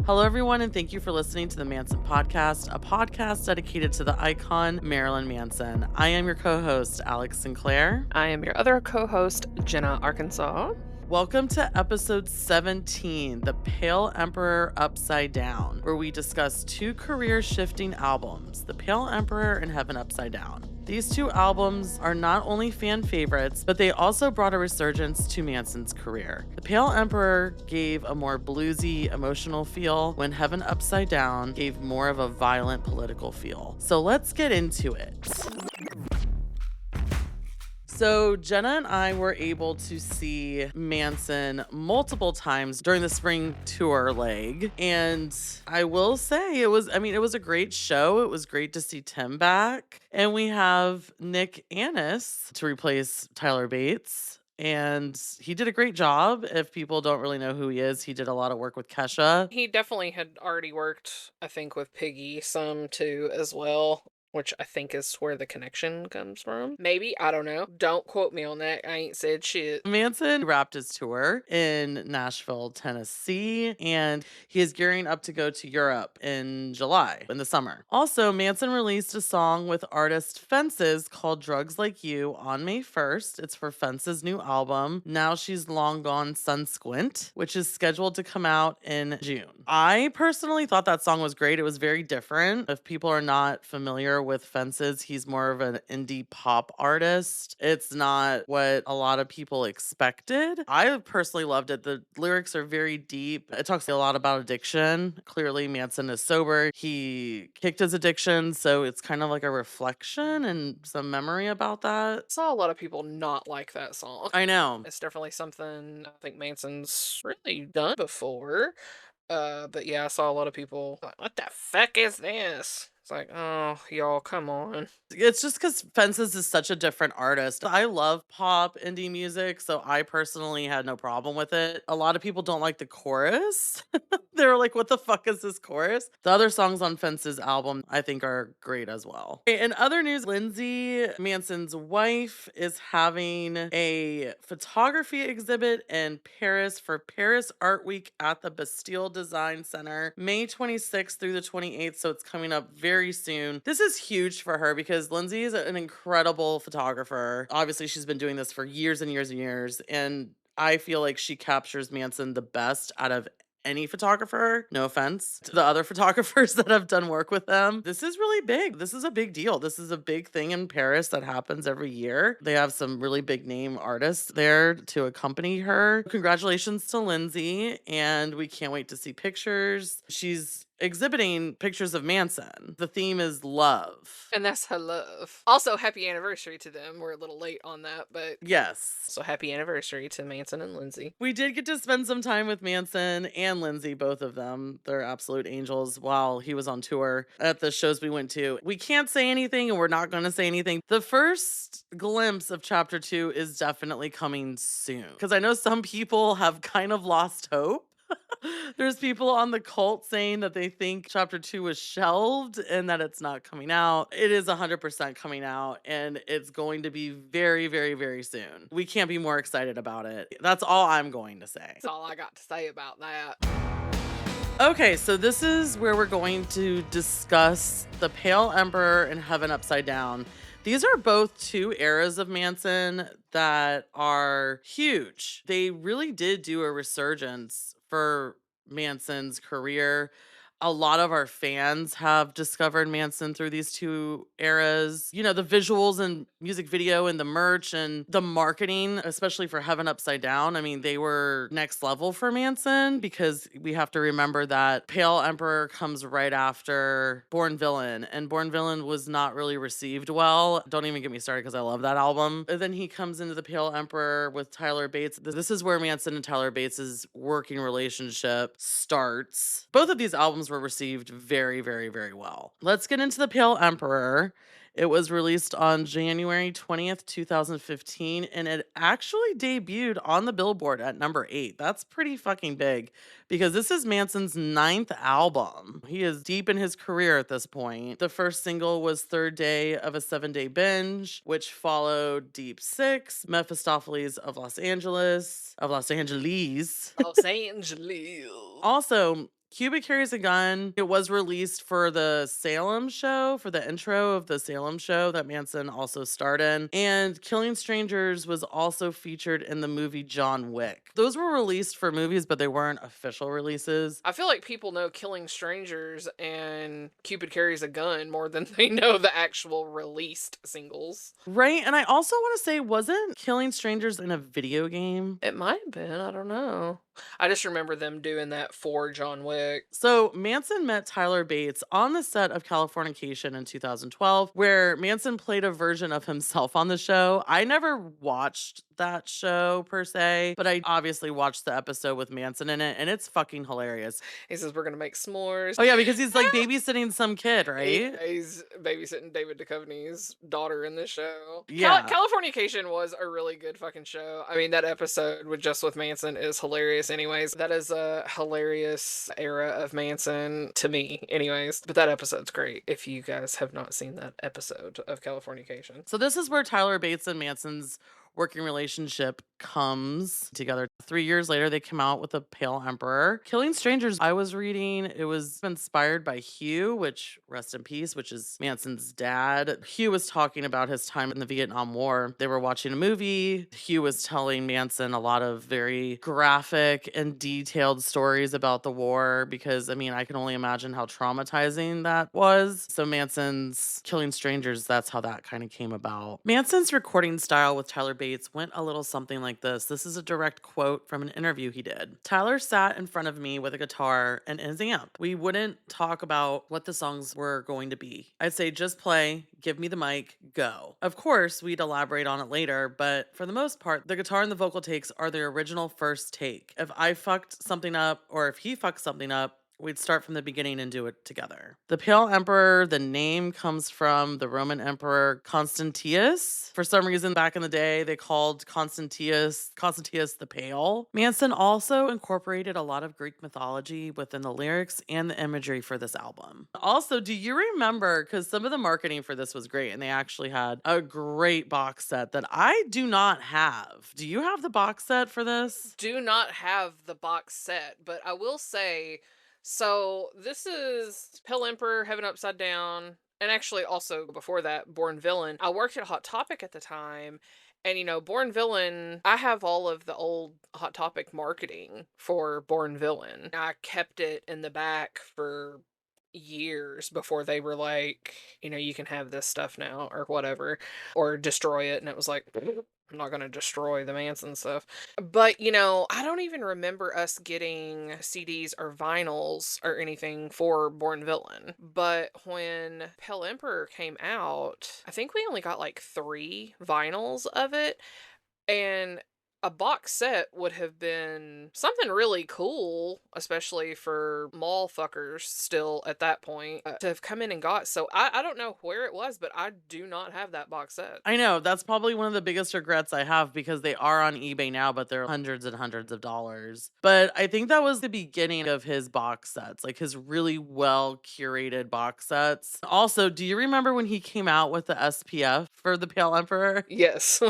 Hello, everyone, and thank you for listening to the Manson Podcast, a podcast dedicated to the icon Marilyn Manson. I am your co host, Alex Sinclair. I am your other co-host, Jenna Arkansas. Welcome to episode 17, The Pale Emperor Upside Down, where we discuss two career-shifting albums, The Pale Emperor and Heaven Upside Down. These two albums are not only fan favorites, but they also brought a resurgence to Manson's career. The Pale Emperor gave a more bluesy, emotional feel, when Heaven Upside Down gave more of a violent political feel. So let's get into it. So Jenna and I were able to see Manson multiple times during the spring tour leg. And I will say it was a great show. It was great to see Tim back. And we have Nick Annis to replace Tyler Bates. And he did a great job. If people don't really know who he is, he did a lot of work with Kesha. He definitely had already worked, I think, with Piggy some too as well, which I think is where the connection comes from. Maybe, I don't know. Don't quote me on that. I ain't said shit. Manson wrapped his tour in Nashville, Tennessee, and he is gearing up to go to Europe in July, in the summer. Also, Manson released a song with artist Fences called Drugs Like You on May 1st. It's for Fences' new album, Now She's Long Gone Sun Squint, which is scheduled to come out in June. I personally thought that song was great. It was very different. If people are not familiar with Fences, he's more of an indie pop artist. It's not what a lot of people expected. I personally loved it. The lyrics are very deep. It talks a lot about addiction. Clearly, Manson is sober. He kicked his addiction, so it's kind of like a reflection and some memory about that. I saw a lot of people not like that song. I know. It's definitely something I think Manson's really done before. But yeah, I saw a lot of people like, what the fuck is this? It's like, oh, y'all, come on. It's just because Fences is such a different artist. I love pop indie music, so I personally had no problem with it. A lot of people don't like the chorus. They're like, what the fuck is this chorus? The other songs on Fences' album, I think, are great as well. In other news, Lindsay, Manson's wife, is having a photography exhibit in Paris for Paris Art Week at the Bastille Design Center, May 26th through the 28th, so it's coming up very soon. This is huge for her because Lindsay is an incredible photographer. Obviously, she's been doing this for years and years and years, and I feel like she captures Manson the best out of any photographer. No offense to the other photographers that have done work with them. This is really big. This is a big deal. This is a big thing in Paris that happens every year. They have some really big name artists there to accompany her. Congratulations to Lindsay, and we can't wait to see pictures. She's exhibiting pictures of Manson. The theme is love. And that's her love. Also, happy anniversary to them. We're a little late on that, but Yes. so happy anniversary to Manson and Lindsay. We did get to spend some time with Manson and Lindsay, both of them. They're absolute angels while he was on tour at the shows we went to. We can't say anything and we're not going to say anything. The first glimpse of chapter 2 is definitely coming soon because I know some people have kind of lost hope. There's people on the cult saying that they think chapter 2 was shelved and that it's not coming out. It is 100% coming out and it's going to be very, very, very soon. We can't be more excited about it. That's all I'm going to say. That's all I got to say about that. Okay, so this is where we're going to discuss The Pale Emperor and Heaven Upside Down. These are both two eras of Manson that are huge. They really did do a resurgence for Manson's career. A lot of our fans have discovered Manson through these two eras. You know, the visuals and music video and the merch and the marketing, especially for Heaven Upside Down. I mean, they were next level for Manson because we have to remember that Pale Emperor comes right after Born Villain, and Born Villain was not really received well. Don't even get me started because I love that album. And then he comes into The Pale Emperor with Tyler Bates. This is where Manson and Tyler Bates' working relationship starts. Both of these albums were received very, very, very well. Let's get into The Pale Emperor. It was released on January 20th, 2015, and it actually debuted on the Billboard at number 8. That's pretty fucking big because this is Manson's 9th album. He is deep in his career at this point. The first single was Third Day of a 7-Day Binge, which followed Deep Six, Mephistopheles of Los Angeles. Los Angeles. Also, Cuba Carries a Gun, it was released for the Salem show, for the intro of the Salem show that Manson also starred in. And Killing Strangers was also featured in the movie John Wick. Those were released for movies, but they weren't official releases. I feel like people know Killing Strangers and Cupid Carries a Gun more than they know the actual released singles. Right? And I also want to say, wasn't Killing Strangers in a video game? It might have been, I don't know. I just remember them doing that for John Wick. So Manson met Tyler Bates on the set of Californication in 2012, where Manson played a version of himself on the show. I never watched that show per se, but I obviously watched the episode with Manson in it, and it's fucking hilarious. He says, "We're gonna make s'mores." Oh yeah, because he's like babysitting some kid, right? Yeah, he's babysitting David Duchovny's daughter in this show. Yeah. Californication was a really good fucking show. I mean, that episode with just with Manson is hilarious. Anyways, that is a hilarious era of Manson to me. Anyways, but that episode's great. If you guys have not seen that episode of Californication, So this is where Tyler Bates and Manson's working relationship comes together. 3 years later, they come out with The Pale Emperor. Killing Strangers, I was reading, it was inspired by Hugh, which, rest in peace, which is Manson's dad. Hugh was talking about his time in the Vietnam War. They were watching a movie. Hugh was telling Manson a lot of very graphic and detailed stories about the war because, I mean, I can only imagine how traumatizing that was. So Manson's Killing Strangers, that's how that kind of came about. Manson's recording style with Tyler Bates went a little something like this. This is a direct quote from an interview he did. Tyler sat in front of me with a guitar and his amp. We wouldn't talk about what the songs were going to be. I'd say, just play, give me the mic, go. Of course, we'd elaborate on it later, but for the most part, the guitar and the vocal takes are the original first take. If I fucked something up or if he fucked something up, we'd start from the beginning and do it together. The Pale Emperor, the name comes from the Roman Emperor Constantius. For some reason, back in the day, they called Constantius the Pale. Manson also incorporated a lot of Greek mythology within the lyrics and the imagery for this album. Also, do you remember, because some of the marketing for this was great, and they actually had a great box set that I do not have. Do you have the box set for this? do not have the box set, but I will say, so this is Pale Emperor, Heaven Upside Down, and actually also before that, Born Villain. I worked at Hot Topic at the time, and Born Villain, I have all of the old Hot Topic marketing for Born Villain. I kept it in the back for years before they were like, you can have this stuff now or whatever, or destroy it. And it was like, I'm not going to destroy the Manson stuff. But, I don't even remember us getting CDs or vinyls or anything for Born Villain. But when Pale Emperor came out, I think we only got like 3 vinyls of it. And a box set would have been something really cool, especially for mall fuckers still at that point, to have come in and got. So I don't know where it was, but I do not have that box set. I know, that's probably one of the biggest regrets I have because they are on eBay now, but they're hundreds and hundreds of dollars. But I think that was the beginning of his box sets, like his really well curated box sets. Also, do you remember when he came out with the SPF for the Pale Emperor? Yes.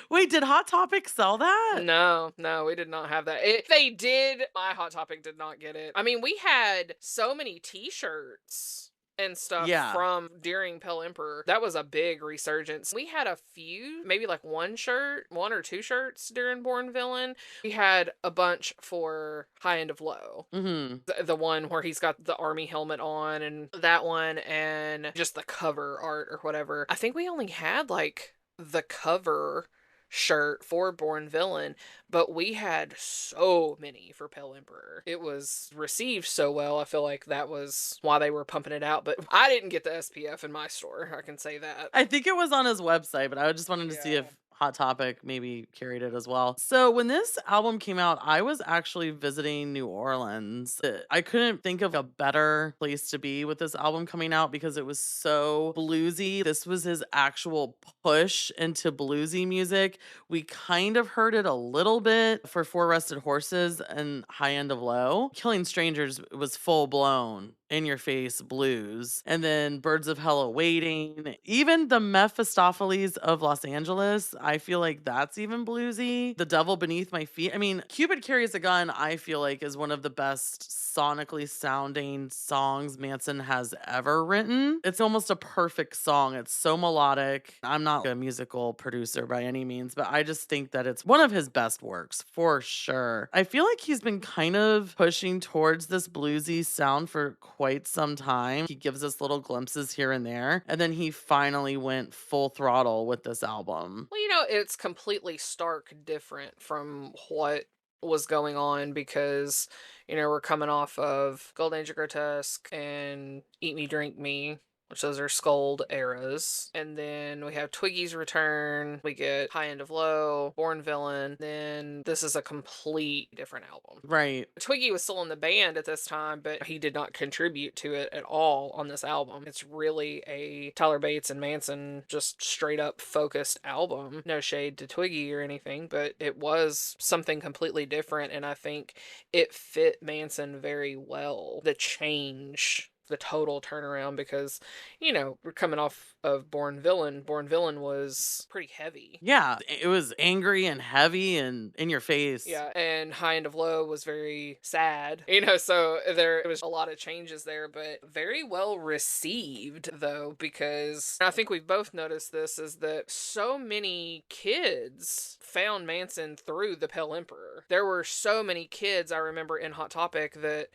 Wait, did Hot Topic sell that? No, no, we did not have that. If they did, my Hot Topic did not get it. I mean, we had so many t-shirts and stuff Yeah. from during Pale Emperor. That was a big resurgence. We had a few, maybe like one or 2 shirts during Born Villain. We had a bunch for High End of Low. Mm-hmm. The one where he's got the army helmet on, and that one, and just the cover art or whatever. I think we only had like the cover shirt for Born Villain, but we had so many for Pale Emperor. It was received so well. I feel like that was why they were pumping it out, but I didn't get the SPF in my store. I can say that. I think it was on his website, but I just wanted to see Yeah. if Hot Topic maybe carried it as well. So when this album came out, I was actually visiting New Orleans. I couldn't think of a better place to be with this album coming out because it was so bluesy. This was his actual push into bluesy music. We kind of heard it a little bit for Four Rested Horses and High End of Low. Killing Strangers was full blown In Your Face blues. And then Birds of Hell Awaiting, even the Mephistopheles of Los Angeles, I feel like that's even bluesy. The Devil Beneath My Feet. I mean, Cupid Carries a Gun, I feel like is one of the best sonically sounding songs Manson has ever written. It's almost a perfect song. It's so melodic. I'm not a musical producer by any means, but I just think that it's one of his best works for sure. I feel like he's been kind of pushing towards this bluesy sound for quite some time. He gives us little glimpses here and there, and then he finally went full throttle with this album. Well, it's completely stark different from what was going on because, we're coming off of Gold Age of Grotesque and Eat Me, Drink Me, which those are Scold eras. And then we have Twiggy's Return, we get High End of Low, Born Villain, then this is a complete different album. Right. Twiggy was still in the band at this time, but he did not contribute to it at all on this album. It's really a Tyler Bates and Manson just straight up focused album. No shade to Twiggy or anything, but it was something completely different, and I think it fit Manson very well. The change, the total turnaround, because we're coming off of Born Villain. Born Villain was pretty heavy. Yeah, it was angry and heavy and in your face. Yeah, and High End of Low was very sad. So there was a lot of changes there, but very well received though, because I think we've both noticed this, is that so many kids found Manson through the Pale Emperor. There were so many kids I remember in Hot Topic that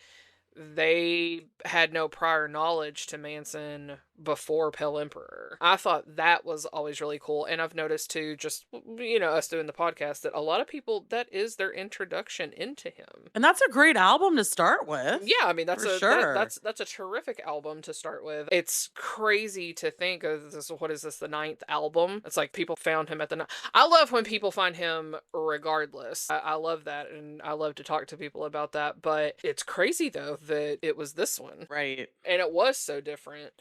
they had no prior knowledge to Manson before Pale Emperor. I thought that was always really cool. And I've noticed too, just, us doing the podcast, that a lot of people, that is their introduction into him. And that's a great album to start with. Yeah, I mean for sure. that's a terrific album to start with. It's crazy to think of this. What is this? The ninth album? It's like people found him at the. I love when people find him regardless. I love that, and I love to talk to people about that. But it's crazy though that it was this one, Right. and it was so different.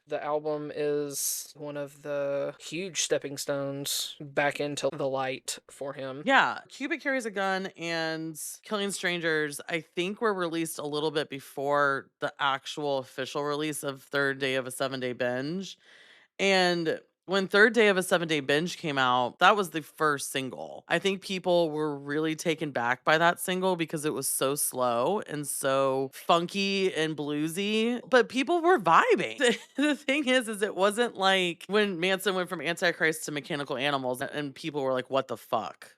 The album is one of the huge stepping stones back into the light for him. Yeah, Cupid Carries a Gun and Killing Strangers, I think were released a little bit before the actual official release of Third Day of a 7-Day Binge. And when Third Day of a 7-Day Binge came out, that was the first single. I think people were really taken back by that single because it was so slow and so funky and bluesy, but people were vibing. The thing is it wasn't like when Manson went from Antichrist to Mechanical Animals and people were like, what the fuck?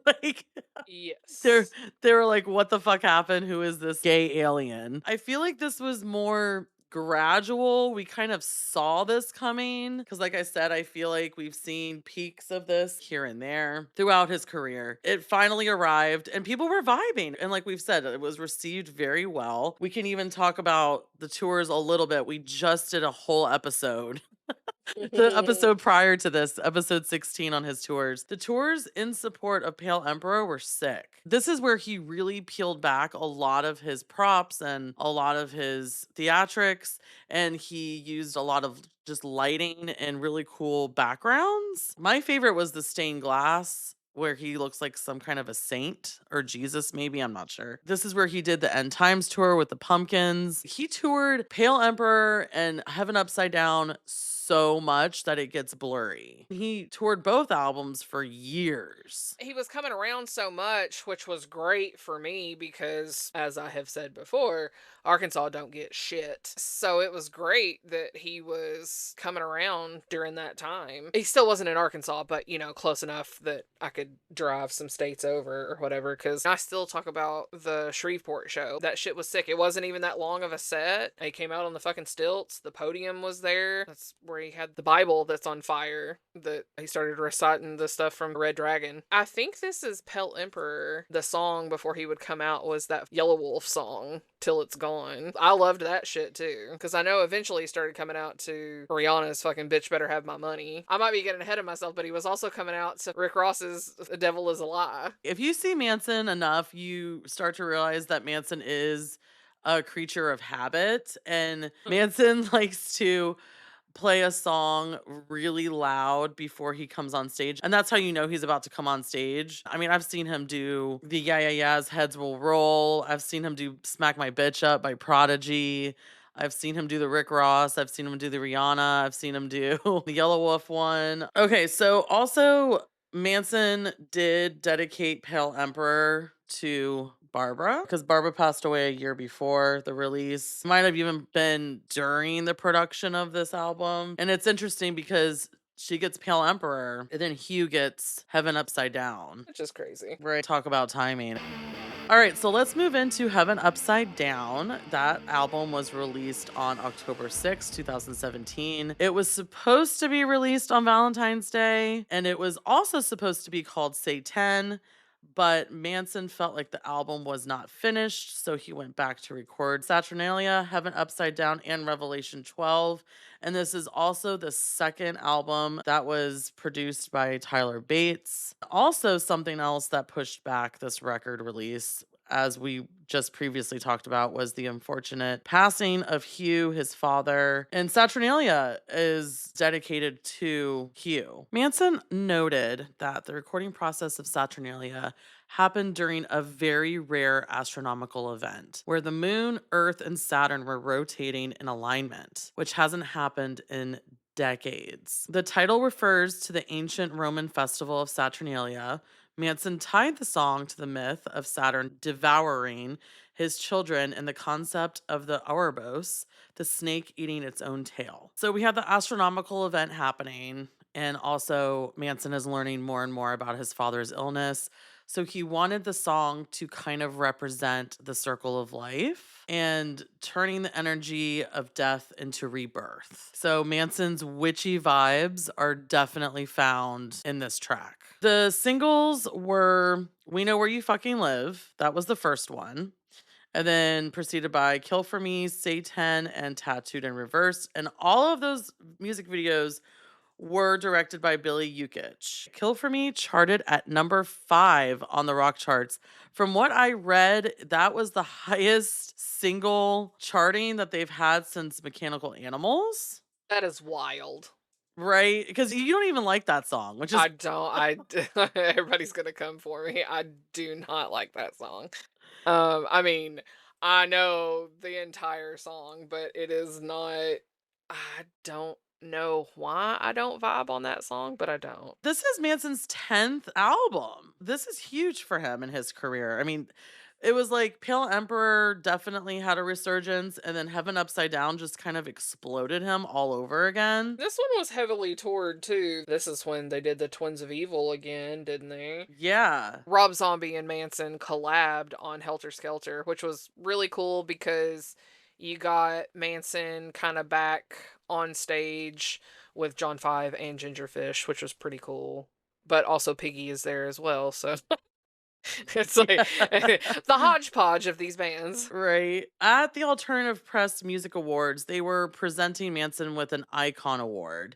Like they're Yes. they were like, what the fuck happened? Who is this gay alien? I feel like this was more gradual. We kind of saw this coming because, like I said, I feel like we've seen peaks of this here and there throughout his career. It finally arrived and people were vibing. And like we've said, it was received very well. We can even talk about the tours a little bit. We just did a whole episode the episode prior to this, episode 16 on his tours. The tours in support of Pale Emperor were sick. This is where he really peeled back a lot of his props and a lot of his theatrics, and he used a lot of just lighting and really cool backgrounds. My favorite was the stained glass, where he looks like some kind of a saint or Jesus, maybe. I'm not sure. This is where he did the End Times tour with the Pumpkins. He toured Pale Emperor and Heaven Upside Down so much that it gets blurry. He toured both albums for years. He was coming around so much, which was great for me because, as I have said before, Arkansas don't get shit. So it was great that he was coming around during that time. He still wasn't in Arkansas, but, close enough that I could drive some states over or whatever, because I still talk about the Shreveport show. That shit was sick. It wasn't even that long of a set. He came out on the fucking stilts. The podium was there. That's where he had the Bible that's on fire, that he started reciting the stuff from Red Dragon. I think this is Pale Emperor. The song before he would come out was that Yellow Wolf song, Till It's Gone. I loved that shit too, because I know eventually he started coming out to Rihanna's fucking Bitch Better Have My Money. I might be getting ahead of myself, but he was also coming out to Rick Ross's The Devil Is a Lie. If you see Manson enough, you start to realize that Manson is a creature of habit, and Manson likes to play a song really loud before he comes on stage. And that's how you know he's about to come on stage. I mean, I've seen him do the Yeah Yeah Yeahs Heads Will Roll. I've seen him do Smack My Bitch Up by Prodigy. I've seen him do the Rick Ross, I've seen him do the Rihanna, I've seen him do the Yellow Wolf one. Okay, so also Manson did dedicate Pale Emperor to Barbara because Barbara passed away a year before the release. Might have even been during the production of this album. And it's interesting because she gets Pale Emperor and then Hugh gets Heaven Upside Down. Which is crazy. Right. Talk about timing. All right, so let's move into Heaven Upside Down. That album was released on October 6th, 2017. It was supposed to be released on Valentine's Day, and it was also supposed to be called Say 10, but Manson felt like the album was not finished, so he went back to record Saturnalia, Heaven Upside Down, and Revelation 12. And this is also the second album that was produced by Tyler Bates. Also, something else that pushed back this record release, as we just previously talked about, was the unfortunate passing of Hugh, his father. And Saturnalia is dedicated to Hugh. Manson noted that the recording process of Saturnalia happened during a very rare astronomical event where the moon, Earth, and Saturn were rotating in alignment, which hasn't happened in decades. The title refers to the ancient Roman festival of Saturnalia. Manson tied the song to the myth of Saturn devouring his children and the concept of the Ouroboros, the snake eating its own tail. So we have the astronomical event happening, and also Manson is learning more and more about his father's illness. So he wanted the song to kind of represent the circle of life and turning the energy of death into rebirth. So Manson's witchy vibes are definitely found in this track. The singles were We Know Where You Fucking Live. That was the first one. And then preceded by Kill For Me, Say 10, and Tattooed in Reverse. And all of those music videos were directed by Billy Yukich. Kill For Me charted at number 5 on the rock charts. From what I read, that was the highest single charting that they've had since Mechanical Animals. That is wild. Right? Because you don't even like that song, which is I don't. Everybody's gonna come for me. I do not like that song. I mean, I know the entire song, but it is not. I don't know why I don't vibe on that song, but I don't. this is Manson's 10th album. This is huge for him in his career. I mean, it was like Pale Emperor definitely had a resurgence, and then Heaven Upside Down just kind of exploded him all over again. This one was heavily toured too. This is when they did the Twins of Evil again, didn't they? Yeah. Rob Zombie and Manson collabed on Helter Skelter, which was really cool because you got Manson kind of back on stage with John Five and Gingerfish, which was pretty cool. But also Piggy is there as well, so it's like the hodgepodge of these bands. Right. At the Alternative Press Music Awards, they were presenting Manson with an Icon Award.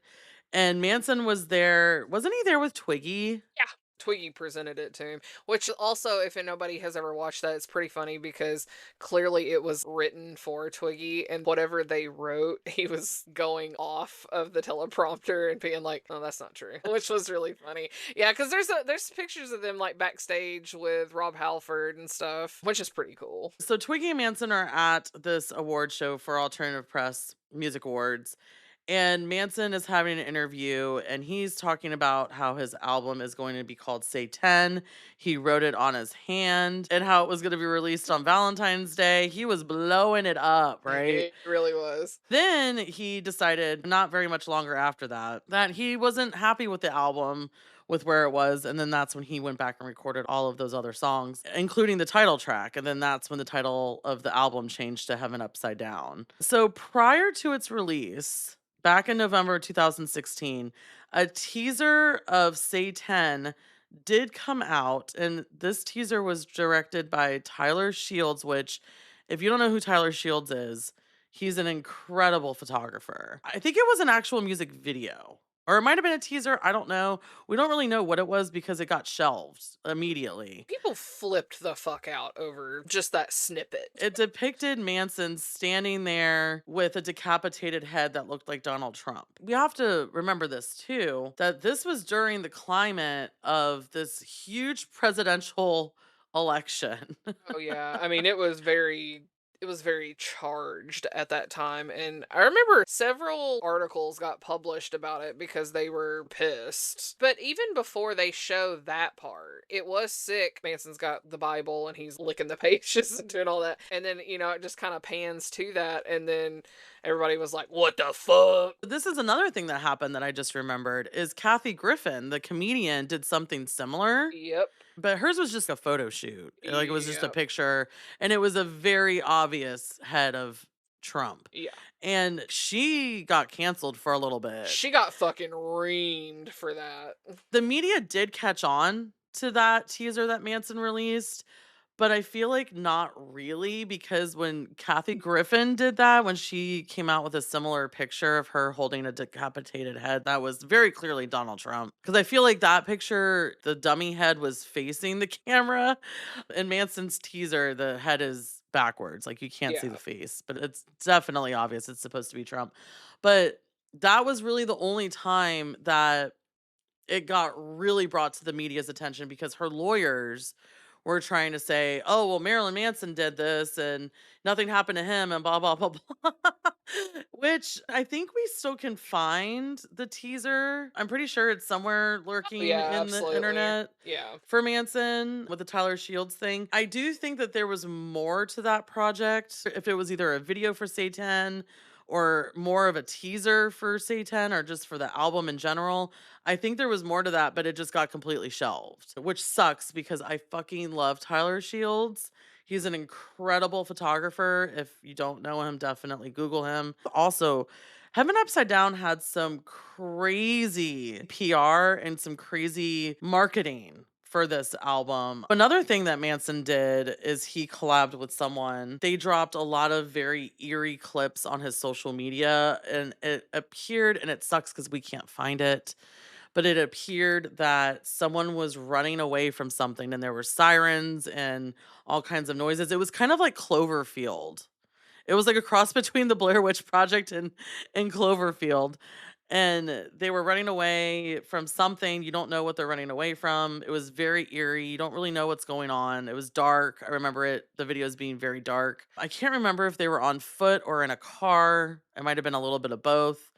And Manson was there. Wasn't he there with Twiggy? Yeah. Twiggy presented it to him, which also, if nobody has ever watched that, it's pretty funny because clearly it was written for Twiggy, and whatever they wrote, he was going off of the teleprompter and being like, "Oh, that's not true," which was really funny. Yeah, because there's pictures of them like backstage with Rob Halford and stuff, which is pretty cool. So Twiggy and Manson are at this award show for Alternative Press Music Awards. And Manson is having an interview and he's talking about how his album is going to be called Say 10. He wrote it on his hand and how it was going to be released on Valentine's Day. He was blowing it up, right? It really was. Then he decided, not very much longer after that, that he wasn't happy with the album, with where it was. And then that's when he went back and recorded all of those other songs, including the title track. And then that's when the title of the album changed to Heaven Upside Down. So prior to its release, back in November 2016, a teaser of Say 10 did come out. And this teaser was directed by Tyler Shields, which, if you don't know who Tyler Shields is, he's an incredible photographer. I think it was an actual music video, or it might have been a teaser. I don't know. We don't really know what it was because it got shelved immediately. People flipped the fuck out over just that snippet. It depicted Manson standing there with a decapitated head that looked like Donald Trump. We have to remember this too, that this was during the climate of this huge presidential election. Oh yeah, I mean it was very It was very charged at that time, and I remember several articles got published about it because they were pissed. But even before they show that part, it was sick. Manson's got the Bible and he's licking the pages and doing all that. And then, it just kind of pans to that, and then everybody was like, "What the fuck?" This is another thing that happened that I just remembered is Kathy Griffin, the comedian, did something similar, Yep. but hers was just a photo shoot. Like it was just a Yep. picture and it was a very obvious head of Trump. Yeah. And she got canceled for a little bit. She got fucking reamed for that. The media did catch on to that teaser that Manson released, but I feel like not really because when Kathy Griffin did that, when she came out with a similar picture of her holding a decapitated head, that was very clearly Donald Trump. Because I feel like that picture, the dummy head was facing the camera. In Manson's teaser, the head is backwards. Like you can't see Yeah. the face, but it's definitely obvious it's supposed to be Trump. But that was really the only time that it got really brought to the media's attention because her lawyers were trying to say, "Oh, well, Marilyn Manson did this and nothing happened to him and blah, blah, blah, blah." Which I think we still can find the teaser. I'm pretty sure it's somewhere Oh, lurking yeah, in the absolutely. internet Yeah. for Manson with the Tyler Shields thing. I do think that there was more to that project. If it was either a video for Satan or more of a teaser for Satan or just for the album in general, I think there was more to that, but it just got completely shelved, which sucks because I fucking love Tyler Shields. He's an incredible photographer. If you don't know him, definitely Google him. Also, Heaven Upside Down had some crazy PR and some crazy marketing for this album. Another thing that Manson did is he collabed with someone. They dropped a lot of very eerie clips on his social media, and it appeared, and it sucks because we can't find it, but it appeared that someone was running away from something and there were sirens and all kinds of noises. It was kind of like Cloverfield. It was like a cross between the Blair Witch Project and Cloverfield. And they were running away from something. You don't know what they're running away from. It was very eerie. You don't really know what's going on. It was dark. I remember the videos being very dark. I can't remember if they were on foot or in a car. It might have been a little bit of both.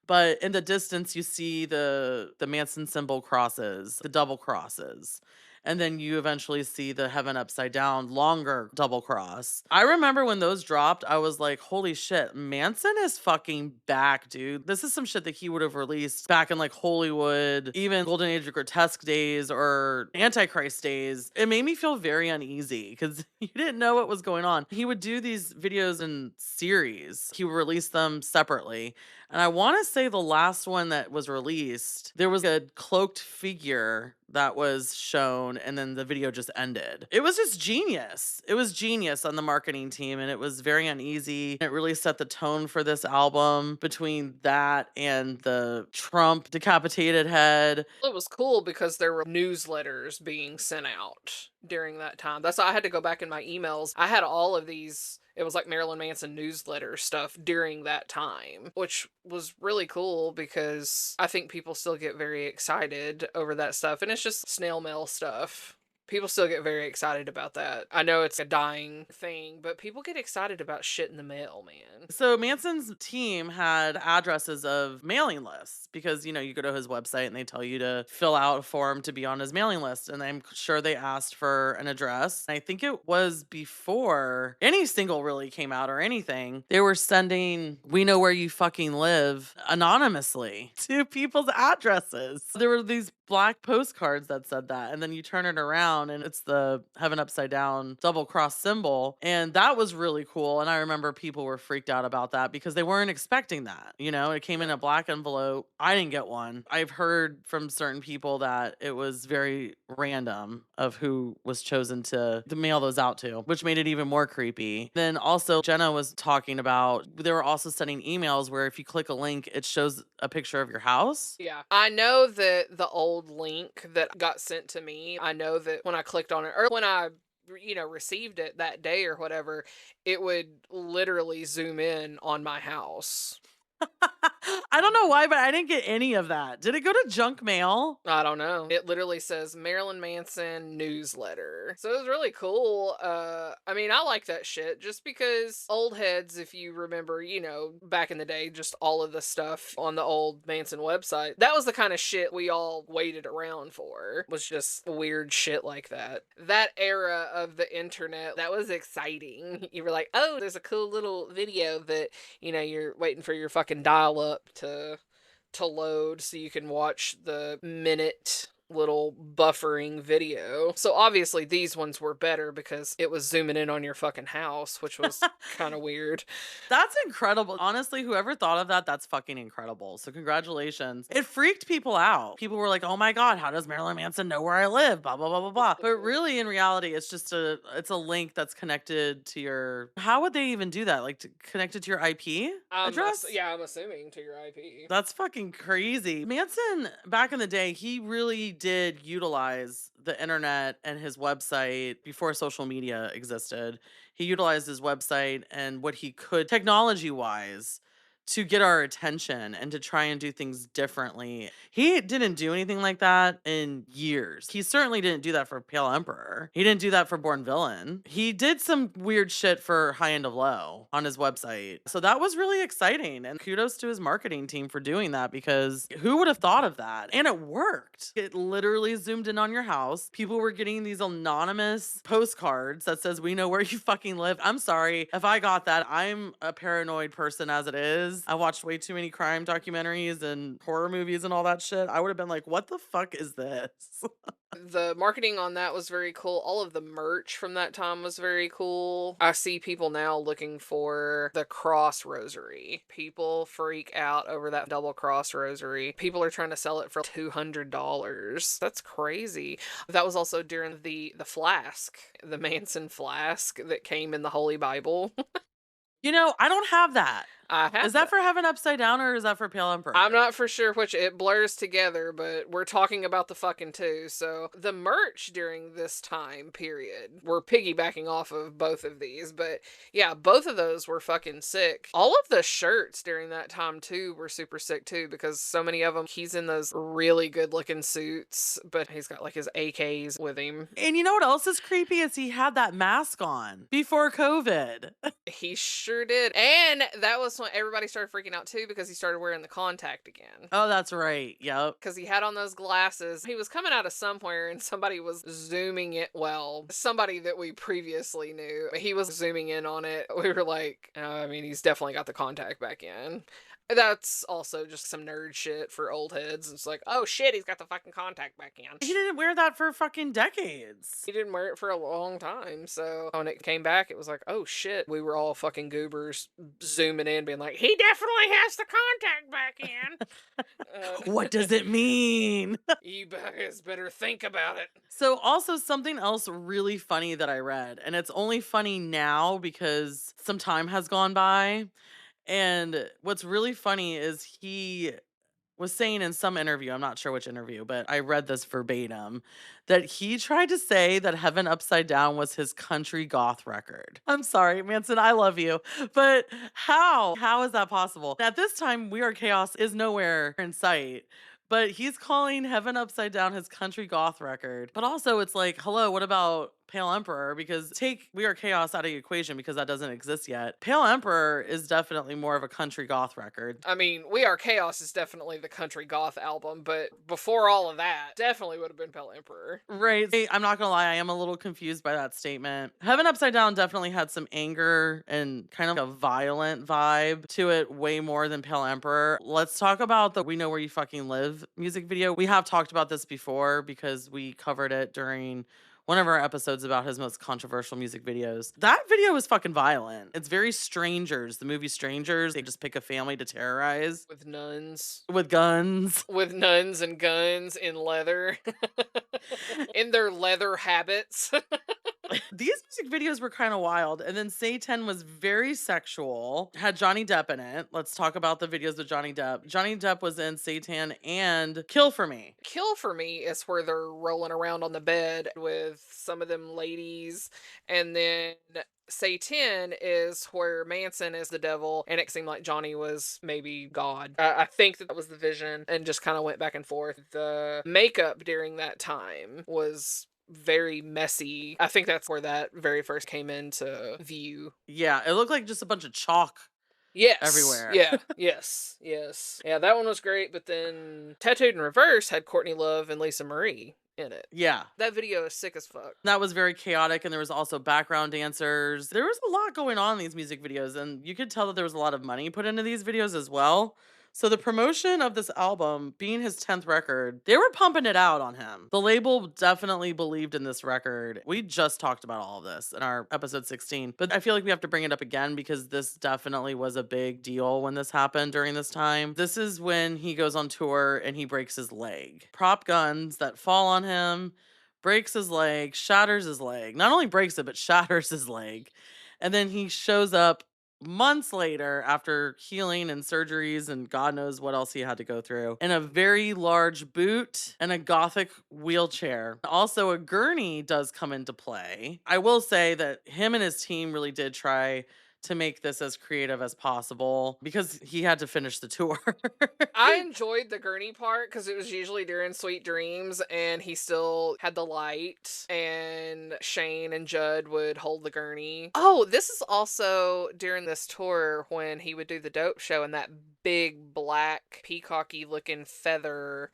But in the distance, you see the Manson symbol crosses, the double crosses. And then you eventually see the heaven upside down, longer double cross. I remember when those dropped, I was like, holy shit, Manson is fucking back, dude. This is some shit that he would have released back in like Hollywood, even Golden Age of Grotesque days or Antichrist days. It made me feel very uneasy because you didn't know what was going on. He would do these videos in series, he would release them separately. And I want to say the last one that was released, there was a cloaked figure that was shown and then the video just ended. It was just genius. It was genius on the marketing team and it was very uneasy. It really set the tone for this album between that and the Trump decapitated head. It was cool because there were newsletters being sent out during that time. That's why I had to go back in my emails. I had all of these. It was like Marilyn Manson newsletter stuff during that time, which was really cool because I think people still get very excited over that stuff. And it's just snail mail stuff. People still get very excited about that. I know it's a dying thing, but people get excited about shit in the mail, man. So Manson's team had addresses of mailing lists because you go to his website and they tell you to fill out a form to be on his mailing list, and I'm sure they asked for an address. I think it was before any single really came out or anything. They were sending "We know where you fucking live" anonymously to people's addresses. There were these black postcards that said that, and then you turn it around and it's the heaven upside down double cross symbol, and that was really cool. And I remember people were freaked out about that because they weren't expecting that. It came in a black envelope. I didn't get one. I've heard from certain people that it was very random of who was chosen to mail those out to, which made it even more creepy. Then also Jenna was talking about they were also sending emails where if you click a link it shows a picture of your house. Yeah. I know that the old link that got sent to me, I know that when I clicked on it or when I received it that day or whatever, it would literally zoom in on my house. I don't know why, but I didn't get any of that. Did it go to junk mail? I don't know. It literally says Marilyn Manson newsletter. So it was really cool. I mean, I like that shit just because old heads, if you remember, back in the day, just all of the stuff on the old Manson website, that was the kind of shit we all waited around for, was just weird shit like that. That era of the internet, that was exciting. You were like, oh, there's a cool little video that, you're waiting for your fucking dial up to load so you can watch the minute little buffering video. So obviously these ones were better because it was zooming in on your fucking house, which was kind of weird. That's incredible. Honestly, whoever thought of that, that's fucking incredible. So congratulations. It freaked people out. People were like, "Oh my god, how does Marilyn Manson know where I live?" Blah blah blah blah blah. But really in reality, it's a link that's connected to your how would they even do that? Like to connect it to your IP address? Yeah, I'm assuming to your IP. That's fucking crazy. Manson, back in the day, he really did utilize the internet and his website before social media existed. He utilized his website and what he could technology wise to get our attention and to try and do things differently. He didn't do anything like that in years. He certainly didn't do that for Pale Emperor. He didn't do that for Born Villain. He did some weird shit for High End of Low on his website. So that was really exciting. And kudos to his marketing team for doing that because who would have thought of that? And it worked. It literally zoomed in on your house. People were getting these anonymous postcards that says, "We know where you fucking live." I'm sorry if I got that. I'm a paranoid person as it is. I watched way too many crime documentaries and horror movies and all that shit. I would have been like, what the fuck is this? The marketing on that was very cool. All of the merch from that time was very cool. I see people now looking for the cross rosary. People freak out over that double cross rosary. People are trying to sell it for $200. That's crazy. That was also during the flask, the Manson flask that came in the Holy Bible. I don't have that. I Is have that that. for Heaven Upside Down or is that for Pale I'm Emperor? not for sure which, it blurs together, but we're talking about the fucking two. So the merch during this time period, we're piggybacking off of both of these, but yeah, both of those were fucking sick. All of the shirts during that time too were super sick too, because so many of them, he's in those really good looking suits, but he's got like his AKs with him. And you know what else is creepy is he had that mask on before COVID. He sure did. And that was when everybody started freaking out too, because he started wearing the contact again. Oh, that's right. Yep. Because he had on those glasses. He was coming out of somewhere and somebody was zooming it. Well, somebody that we previously knew, he was zooming in on it. We were like, oh, I mean, he's definitely got the contact back in. That's also just some nerd shit for old heads. It's like, oh shit, he's got the fucking contact back in. He didn't wear that for fucking decades. He didn't wear it for a long time. So when it came back, it was like, oh shit. We were all fucking goobers zooming in, being like, he definitely has the contact back in. What does it mean? You guys better think about it. So, also something else really funny that I read, and it's only funny now because some time has gone by. And what's really funny is he was saying in some interview, I'm not sure which interview, but I read this verbatim, that he tried to say that Heaven Upside Down was his country goth record. I'm sorry, Manson, I love you, but how? How is that possible? At this time, We Are Chaos is nowhere in sight. But he's calling Heaven Upside Down his country goth record. But also, it's like, hello, what about Pale Emperor? Because take We Are Chaos out of the equation because that doesn't exist yet. Pale Emperor is definitely more of a country goth record. I mean, We Are Chaos is definitely the country goth album, but before all of that, definitely would have been Pale Emperor. Right. I'm not gonna lie, I am a little confused by that statement. Heaven Upside Down definitely had some anger and kind of a violent vibe to it, way more than Pale Emperor. Let's talk about the We Know Where You Fucking Live music video. We have talked about this before because we covered it during one of our episodes about his most controversial music videos. That video is fucking violent. It's very Strangers, the movie Strangers. They just pick a family to terrorize With nuns. with guns. With nuns and guns in leather. In their leather habits. These music videos were kind of wild. And then Satan was very sexual, had Johnny Depp in it. Let's talk about the videos with Johnny Depp. Johnny Depp was in Satan and Kill for Me. Kill for Me is where they're rolling around on the bed with some of them ladies, and then Satan is where Manson is the devil, and it seemed like Johnny was maybe God. I think that was the vision, and just kind of went back and forth. The makeup during that time was very messy. I think that's where that very first came into view. Yeah, it looked like just a bunch of chalk Yes. everywhere. Yeah. Yes. Yes. Yeah, that one was great, but then Tattooed in Reverse had Courtney Love and Lisa Marie in it. Yeah. That video is sick as fuck. That was very chaotic, and there was also background dancers. There was a lot going on in these music videos, and you could tell that there was a lot of money put into these videos as well. So the promotion of this album being his 10th record, they were pumping it out on him. The label definitely believed in this record. We just talked about all of this in our episode 16, but I feel like we have to bring it up again because this definitely was a big deal when this happened during this time. This is when he goes on tour and he breaks his leg. Prop guns that fall on him, breaks his leg, shatters his leg. Not only breaks it, but shatters his leg. And then he shows up months later after healing and surgeries and God knows what else he had to go through in a very large boot and a gothic wheelchair. Also, a gurney does come into play. I will say that him and his team really did try to make this as creative as possible because he had to finish the tour. I enjoyed the gurney part because it was usually during Sweet Dreams and he still had the light and Shane and Judd would hold the gurney. Oh, this is also during this tour when he would do the dope show and that big black peacocky looking feather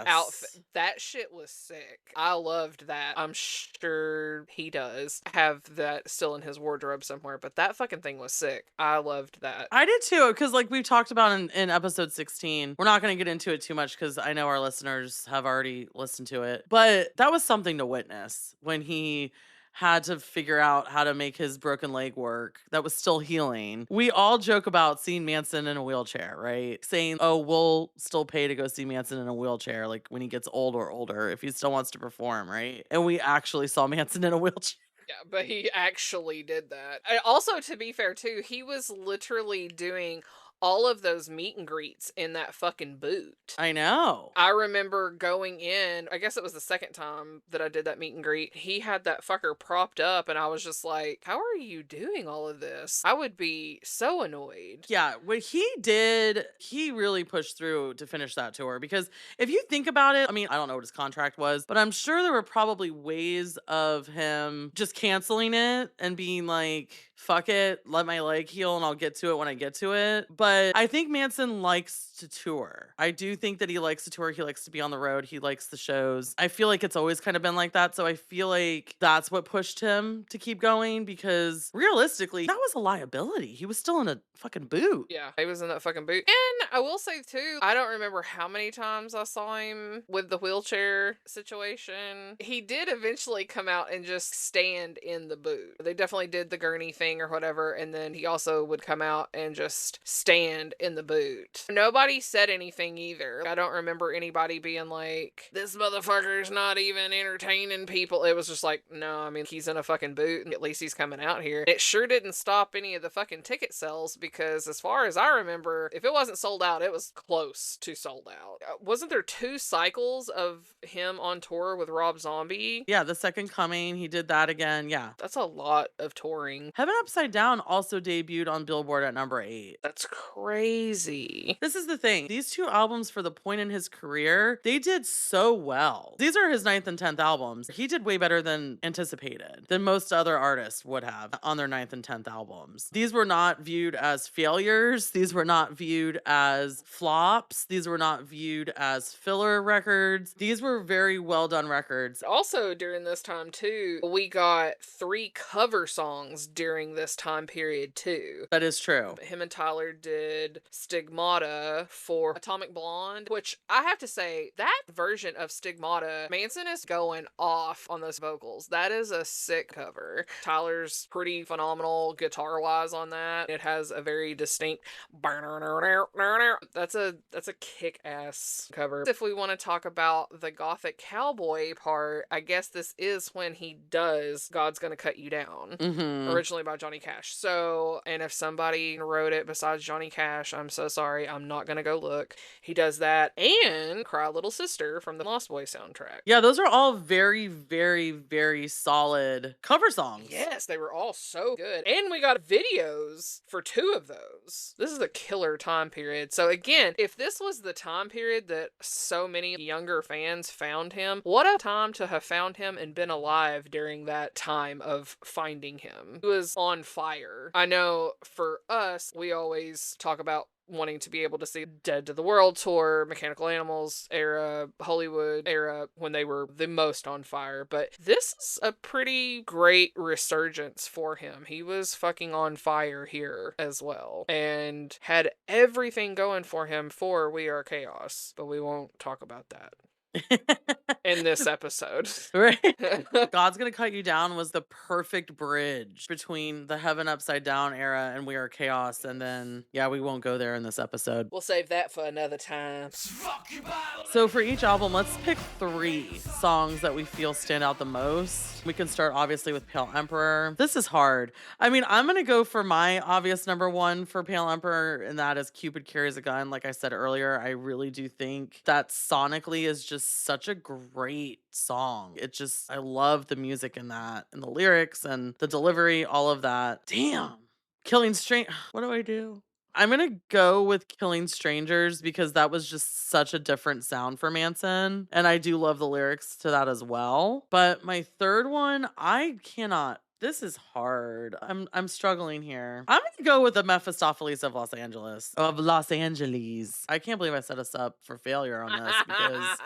outfit. Yes. That shit was sick. I loved that. I'm sure he does have that still in his wardrobe somewhere, but that fucking thing was sick. I loved that. I did too, because like we've talked about in episode 16, we're not going to get into it too much because I know our listeners have already listened to it, but that was something to witness when he had to figure out how to make his broken leg work that was still healing. We all joke about seeing Manson in a wheelchair, right? Saying, oh, we'll still pay to go see Manson in a wheelchair, like when he gets old or older, if he still wants to perform, right? And we actually saw Manson in a wheelchair. Yeah, but he actually did that. And also, to be fair, too, he was literally doing all of those meet and greets in that fucking boot. I know. I remember going in, I guess it was the second time that I did that meet and greet. He had that fucker propped up, and I was just like, how are you doing all of this? I would be so annoyed. Yeah, what he did, he really pushed through to finish that tour because if you think about it, I mean, I don't know what his contract was, but I'm sure there were probably ways of him just canceling it and being like, fuck it, let my leg heal and I'll get to it when I get to it. But I think Manson likes to tour. I do think that he likes to tour. He likes to be on the road. He likes the shows. I feel like it's always kind of been like that. So I feel like that's what pushed him to keep going because realistically, that was a liability. He was still in a fucking boot. Yeah, he was in that fucking boot. And I will say too, I don't remember how many times I saw him with the wheelchair situation. He did eventually come out and just stand in the boot. They definitely did the gurney thing or whatever, and then he also would come out and just stand in the boot. Nobody said anything either. I don't remember anybody being like, this motherfucker's not even entertaining people. It was just like, no, I mean, he's in a fucking boot and at least he's coming out here. It sure didn't stop any of the fucking ticket sales because as far as I remember, if it wasn't sold out, it was close to sold out. Wasn't there 2 cycles of him on tour with Rob Zombie? Yeah, the second coming, he did that again. Yeah. That's a lot of touring. Heaven Upside Down also debuted on Billboard at number 8. That's crazy. This is the thing. These 2 albums for the point in his career, they did so well. These are his 9th and 10th albums. He did way better than anticipated, than most other artists would have on their 9th and 10th albums. These were not viewed as failures. These were not viewed as flops. These were not viewed as filler records. These were very well done records. Also, during this time, too, we got 3 cover songs during this time period, too. That is true. Him and Tyler did Stigmata for Atomic Blonde, which I have to say, that version of Stigmata, Manson is going off on those vocals. That is a sick cover. Tyler's pretty phenomenal guitar-wise on that. It has a very distinct that's a kick-ass cover. If we want to talk about the gothic cowboy part, I guess this is when he does God's Gonna Cut You Down. Mm-hmm. Originally by Johnny Cash. So, and if somebody wrote it besides Johnny Johnny Cash, I'm so sorry, I'm not gonna go look. He does that and Cry Little Sister from the Lost Boys soundtrack. Yeah, those are all very, very, very solid cover songs. Yes, they were all so good. And we got videos for two of those. This is a killer time period. So, again, if this was the time period that so many younger fans found him, what a time to have found him and been alive during that time of finding him. He was on fire. I know for us, we always talk about wanting to be able to see Dead to the World tour, Mechanical Animals era, Hollywood era, when they were the most on fire. But this is a pretty great resurgence for him. He was fucking on fire here as well and had everything going for him for We Are Chaos, but we won't talk about that in this episode. Right? God's Gonna Cut You Down was the perfect bridge between the Heaven Upside Down era and We Are Chaos. And then, yeah, we won't go there in this episode. We'll save that for another time. So for each album, let's pick 3 songs that we feel stand out the most. We can start obviously with Pale Emperor. This is hard. I mean, I'm gonna go for my obvious number 1 for Pale Emperor, and that is Cupid Carries a Gun. Like I said earlier, I really do think that sonically is just such a great song. I love the music in that, and the lyrics and the delivery, all of that. Damn. Killing Strange. What do I do? I'm gonna go with Killing Strangers because that was just such a different sound for Manson, and I do love the lyrics to that as well. But my third one, I cannot. This is hard. I'm struggling here. I'm gonna go with the Mephistopheles of Los Angeles. Of Los Angeles. I can't believe I set us up for failure on this because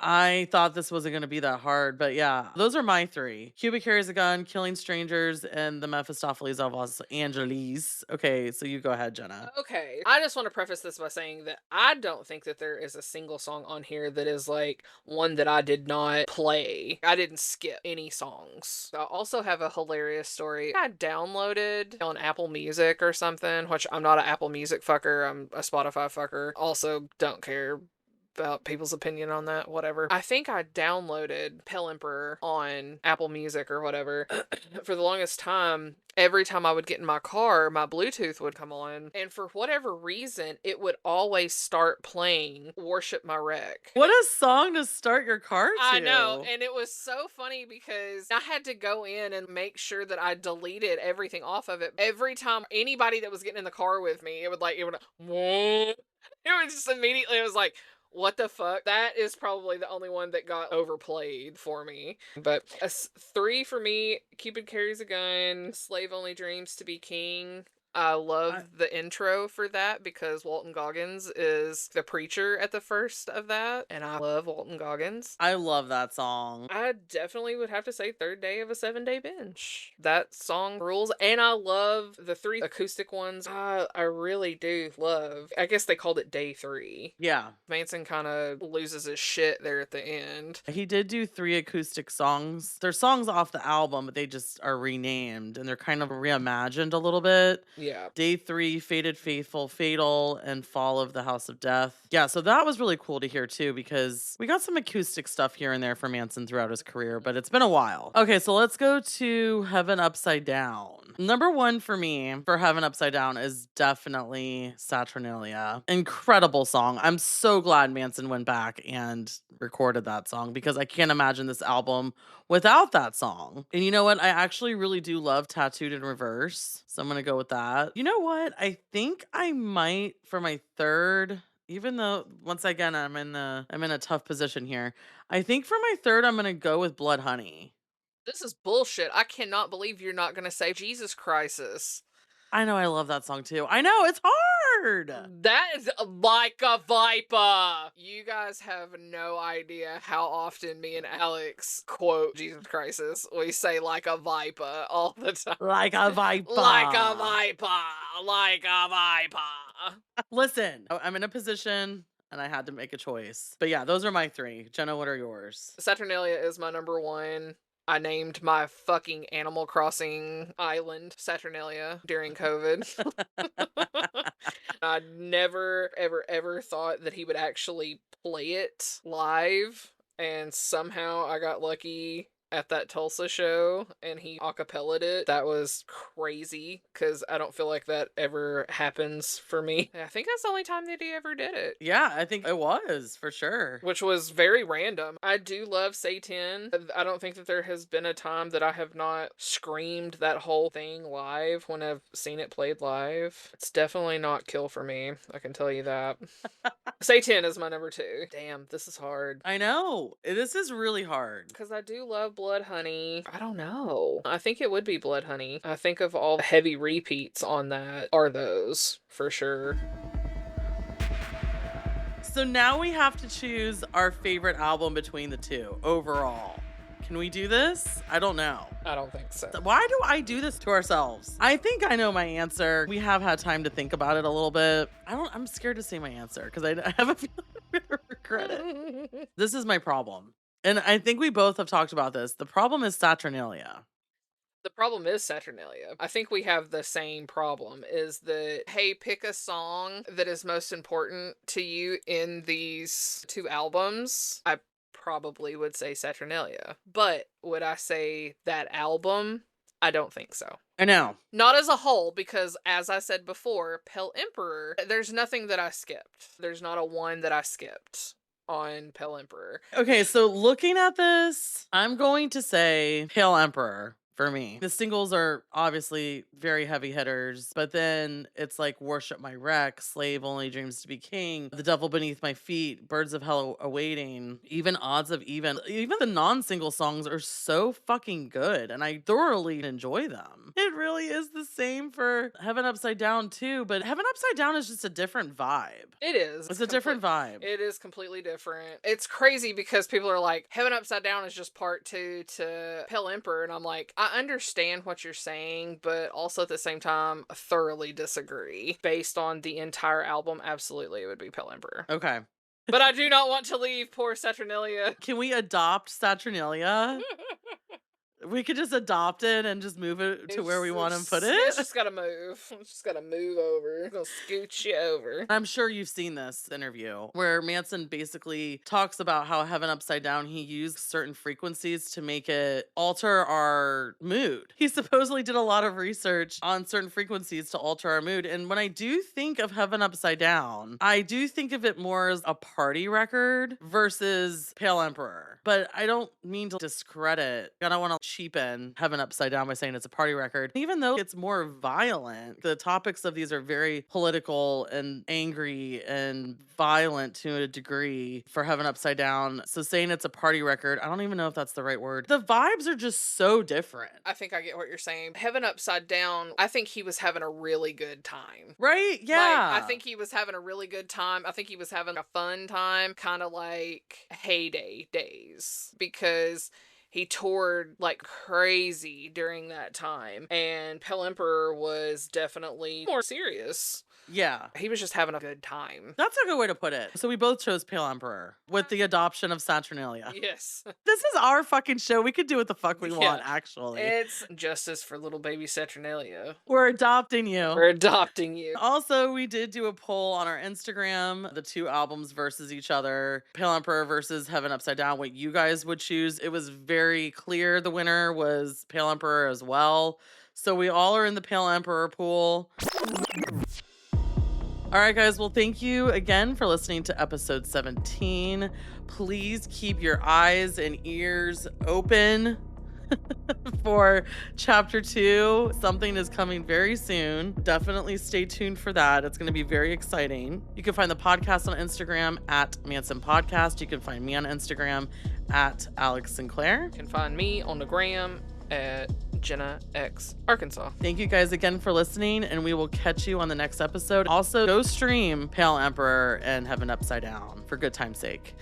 I thought this wasn't going to be that hard, but yeah, those are my 3. Cuba Carries a Gun, Killing Strangers, and the Mephistopheles of Los Angeles. Okay, so you go ahead, Jenna. Okay. I just want to preface this by saying that I don't think that there is a single song on here that is like one that I did not play. I didn't skip any songs. I also have a hilarious story. I downloaded on Apple Music or something, which I'm not an Apple Music fucker. I'm a Spotify fucker. Also, don't care about people's opinion on that, whatever. I think I downloaded Pale Emperor on Apple Music or whatever. For the longest time, every time I would get in my car, my Bluetooth would come on, and for whatever reason, it would always start playing Worship My Wreck. What a song to start your car to. I know, and it was so funny because I had to go in and make sure that I deleted everything off of it. Every time anybody that was getting in the car with me, it would it was just immediately, it was like, what the fuck? That is probably the only one that got overplayed for me. But 3 for me, Cupid Carries a Gun, Slave Only Dreams to Be King. I love the intro for that because Walton Goggins is the preacher at the first of that, and I love Walton Goggins. I love that song. I definitely would have to say Third Day of a 7-Day Binge. That song rules, and I love the 3 acoustic ones. I really do love. I guess they called it Day 3. Yeah. Manson kind of loses his shit there at the end. He did do 3 acoustic songs. They're songs off the album, but they just are renamed and they're kind of reimagined a little bit. Yeah. Day 3, Fated Faithful, Fatal, and Fall of the House of Death. Yeah, so that was really cool to hear too because we got some acoustic stuff here and there for Manson throughout his career, but it's been a while. Okay, so let's go to Heaven Upside Down. Number 1 for me for Heaven Upside Down is definitely Saturnalia. Incredible song. I'm so glad Manson went back and recorded that song because I can't imagine this album without that song. And you know what? I actually really do love Tattooed in Reverse. So I'm going to go with that. You know what? I think I might for my third, even though once again I'm in a tough position here. I think for my third I'm going to go with Blood Honey. This is bullshit. I cannot believe you're not going to say Jesus Crisis. I know I love that song too. I know it's hard. That is like a viper. You guys have no idea how often me and Alex quote Jesus Crisis. We say like a viper all the time. Like a viper. Like a viper. Like a viper. Listen, I'm in a position and I had to make a choice. But yeah, those are my 3. Jenna, what are yours? Saturnalia is my number 1. I named my fucking Animal Crossing island Saturnalia during COVID. I never, ever, ever thought that he would actually play it live. And somehow I got lucky at that Tulsa show and he acapellaed it. That was crazy because I don't feel like that ever happens for me. I think that's the only time that he ever did it. Yeah, I think it was for sure. Which was very random. I do love Satan. I don't think that there has been a time that I have not screamed that whole thing live when I've seen it played live. It's definitely not kill for me. I can tell you that. Satan is my number 2. Damn, this is hard. I know. This is really hard. Because I do love Blood Honey. I don't know. I think it would be Blood Honey. I think of all the heavy repeats on that are those, for sure. So now we have to choose our favorite album between the two overall. Can we do this? I don't know. I don't think so. Why do I do this to ourselves? I think I know my answer. We have had time to think about it a little bit. I'm scared to say my answer because I have a feeling I'm gonna regret it. This is my problem. And I think we both have talked about this. The problem is Saturnalia. The problem is Saturnalia. I think we have the same problem, is that, hey, pick a song that is most important to you in these 2 albums. I probably would say Saturnalia. But would I say that album? I don't think so. I know. Not as a whole, because as I said before, Pale Emperor, there's nothing that I skipped. There's not a one that I skipped on Pale Emperor. Okay, so looking at this, I'm going to say Pale Emperor. For me, the singles are obviously very heavy hitters, but then it's like Worship My Wreck, Slave Only Dreams to Be King, The Devil Beneath My Feet, Birds of Hell Awaiting, even Odds of Even the non-single songs are so fucking good and I thoroughly enjoy them. It really is the same for Heaven Upside Down too, but Heaven Upside Down is just a different vibe. It is. It's a different vibe. It is completely different. It's crazy because people are like, Heaven Upside Down is just part 2 to Pale Emperor, and I'm like, I understand what you're saying, but also at the same time, thoroughly disagree. Based on the entire album, absolutely, it would be Pale Emperor. Okay. But I do not want to leave poor Saturnalia. Can we adopt Saturnalia? We could just adopt it and just move it to where we want to put it. It's just gotta move. It's just gotta move over. It's gonna scooch you over. I'm sure you've seen this interview where Manson basically talks about how Heaven Upside Down, he used certain frequencies to make it alter our mood. He supposedly did a lot of research on certain frequencies to alter our mood. And when I do think of Heaven Upside Down, I do think of it more as a party record versus Pale Emperor. But I don't mean to discredit. I don't want to cheapen Heaven Upside Down by saying it's a party record. Even though it's more violent, the topics of these are very political and angry and violent to a degree for Heaven Upside Down. So saying it's a party record, I don't even know if that's the right word. The vibes are just so different. I think I get what you're saying. Heaven Upside Down, I think he was having a really good time. Right? Yeah. Like, I think he was having a really good time. I think he was having a fun time, kind of like heyday days, because he toured like crazy during that time. And Pale Emperor was definitely more serious. Yeah. He was just having a good time. That's a good way to put it. So we both chose Pale Emperor with the adoption of Saturnalia. Yes. This is our fucking show. We can do what the fuck we want, actually. It's justice for little baby Saturnalia. We're adopting you. We're adopting you. Also, we did do a poll on our Instagram, the 2 albums versus each other, Pale Emperor versus Heaven Upside Down, what you guys would choose. It was very clear the winner was Pale Emperor as well. So we all are in the Pale Emperor pool. All right, guys. Well, thank you again for listening to episode 17. Please keep your eyes and ears open for chapter 2. Something is coming very soon. Definitely stay tuned for that. It's going to be very exciting. You can find the podcast on Instagram at Manson Podcast. You can find me on Instagram at Alex Sinclair. You can find me on the gram at Jenna X Arkansas. Thank you guys again for listening, and we will catch you on the next episode. Also, go stream Pale Emperor and Heaven Upside Down for good time's sake.